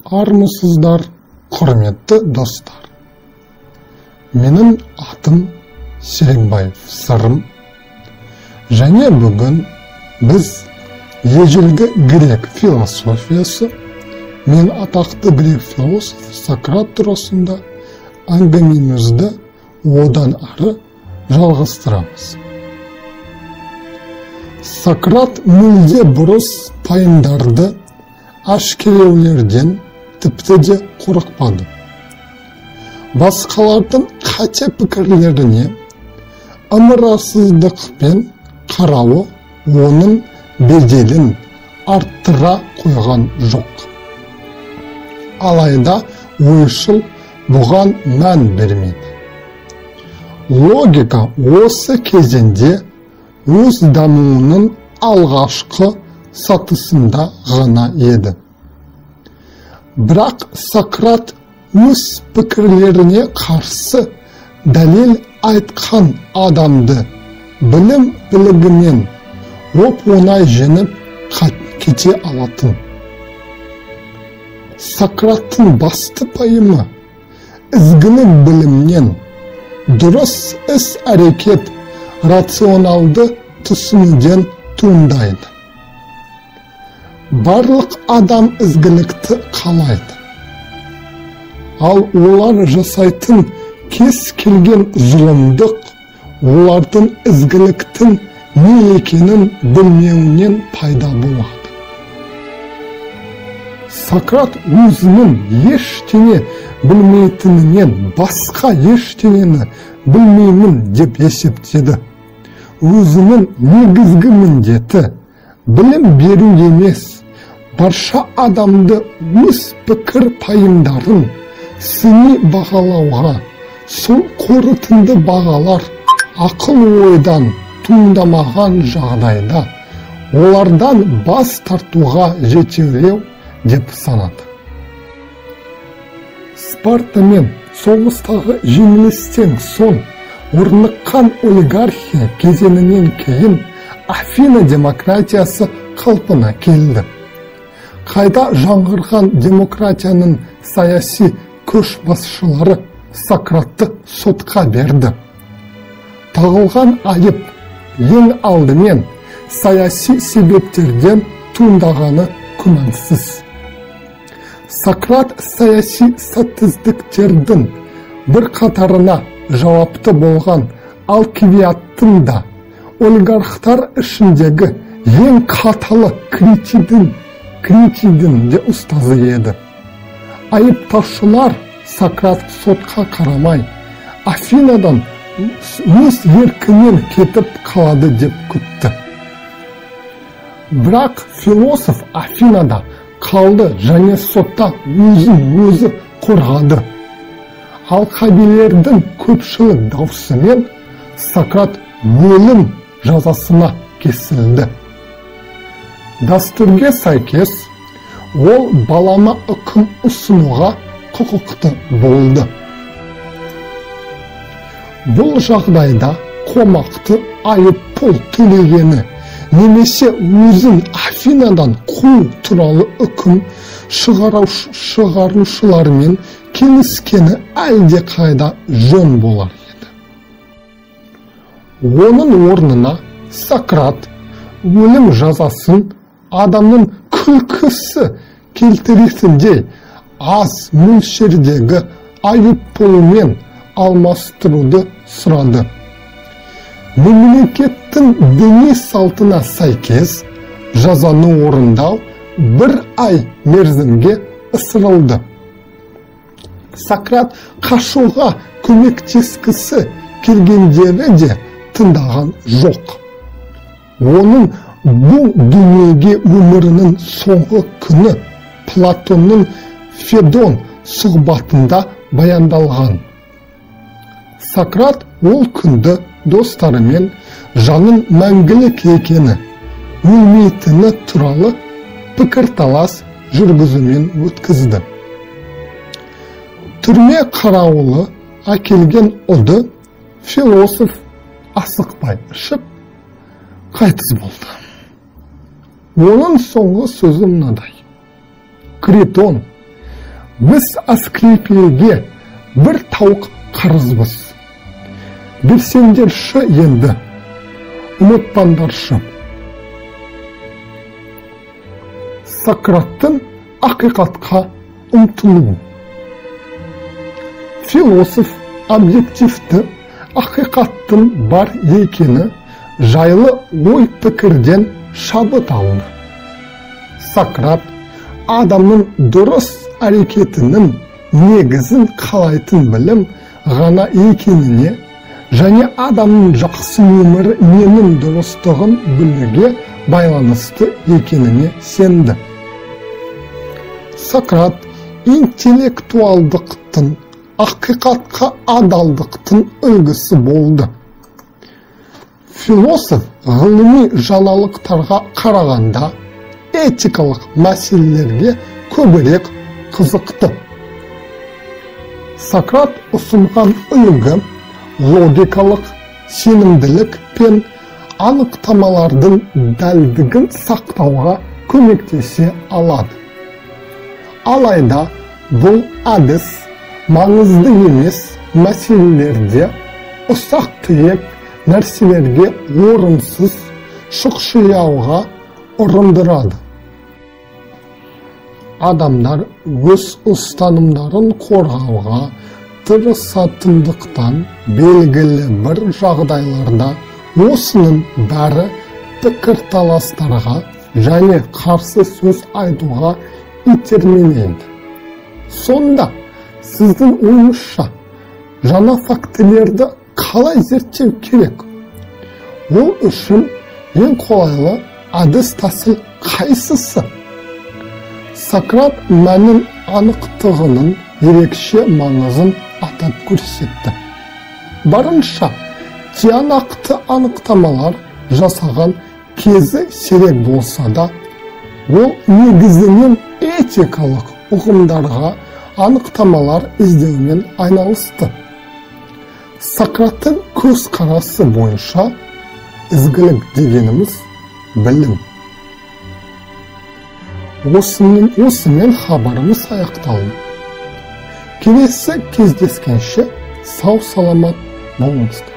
Армысыздар, құрметті достар. Менің атым Серікбаев Сырым. Және бүгін біз ежелгі грек философиясы мен атақты грек философ Сократ турасында әңгімемізді одан ары жалғастырамыз. Сократ мүлде бұрыс пайымдарды әшкерелеулерден тіпті де қорықпады. Басқалардың қате пікірлеріне ымырасыздықпен қарауы оның беделін арттыра қойған жоқ. Алайда ойшыл бұған мән бермеді. Логика осы кезеңде өз дамуының алғашқы сатысында ғана еді. Бірақ Сократ өз пікірлеріне қарсы дәлел айтқан адамды білім білігімен оп-оңай жеңіп кете алатын. Сократтың басты пайымы ізгілік білімнен дұрыс іс-әрекет рационалды түсінуден туындайды. Барлық адам ізгілікті қалайды. Ал олар жасайтын кез келген зұлымдық олардың ізгіліктің не екенін білмеуінен пайда болады. Сократ өзінің ештеңе білмейтінінен басқа ештеңені білмеймін деп есептеді. Өзінің негізгі міндеті білім беру емес, барша адамды өз пікір пайымдарын сыни бағалауға, сол қорытынды бағалар ақыл ойдан туындамаған жағдайда олардан бас тартуға жетеулеу деп санады. Спартамен соғыстағы жеңілістен соң орныққан олигархия кезеңінен кейін Афина демократиясы қалпына келді. Қайта жаңғырған демократияның саяси көшбасшылары Сократты сотқа берді. Тағылған айып ең алдымен саяси себептерден туындағаны күмәнсіз. Сократ саяси сәтсіздіктердің бір қатарына жауапты болған Алкивиадтың да олигархтар ішіндегі ең қаталы критидің де ұстазы еді. Айыптаушылар Сократ сотқа қарамай Афинадан өз еркінен кетіп қалады деп күтті. Бірақ философ Афинада қалды және сотта өзі қорғады. Алқабилердің көпшілік даусымен Сократ өлім жазасына кесілді. Дәстүрге сәйкес, ол балама үкім ұсынуға құқықты болды. Бұл жағдайда қомақты айыппұл төлегені немесе өзін Афинадан қуу туралы үкім шығарушылармен келіскені әлде қайда жөн болар еді. Оның орнына Сократ өлім жазасын адамның күлкісі келтіретіндей аз мөлшердегі айыппұлмен алмастыруды сұрады. Мемлекеттің діни салтына сәйкес жазаны орындау 1 ай мерзімге ысырылды. Сократ қашуға көмектескісі келгендері де тыңдаған жоқ. Оның бұл дүниеге өмірінің соңғы күні Платонның Федон сұхбатында баяндалған. Сократ ол күнді достарымен жанын мәңгілік екені, өлмейтіні туралы пікірталас жүргізумен өткізді. Түрме қарауылы әкелген ұды философ асықпай ішіп қайтыс болды. Оның соңғы сөзі мынадай: Критон Biz Asklepiyege bir tavuk qarızbız. Bilsenderşi endi, unutpandarşi. Sokrat'ın haqiqatqa umtuluğu. Filosof obyektivni haqiqatın bar ekeni jaylı oy pikirden şabıt aldı. Sokrat adamın dürüst hareketinin negizin qalaytın bilim gana ekenine және adamın жақсы өмірі менің дұрыстығын білуге байланысты екеніне сенді. Сократ интеллектуалдықтың, ақиқатқа адалдықтың үлгісі болды. Философ ғылыми жаңалықтарға қарағанда этикалық мәселелерге көбірек қызықты. Сократ ұсынған үлгі logikалық сенімділік пен анықтамалардың дәлдігін сақтауға көмектесе алады. Алайда бұл әдіс маңызды емес мәселелерде ұсақ-түйек нәрселерге орынсыз шұқшияуға ұрындырады. Адамдар өз ұстанымдарын қорғауға тырысатындықтан белгілі бір жағдайларда осының бәрі пікірталастарға және қарсы сөз айтуға итермелейді. Сонда сіздің ойыңызша жаңа фактілерді қалай зерттеу керек? Ол үшін ең қолайлы әдіс тәсіл қайсысы? Сократ мәнін анықтығының ерекше маңызын атап көрсетті. Барынша тиянақты анықтамалар жасаған кезі сирек болса да, ол негізінен этикалық ұғымдарға анықтамалар іздеумен айналысты. Сократтың көзқарасы бойынша ізгілік дегеніміз білім. Осымен хабарымыз аяқталды. Келесі кездескенше сау саламат болыңыздар.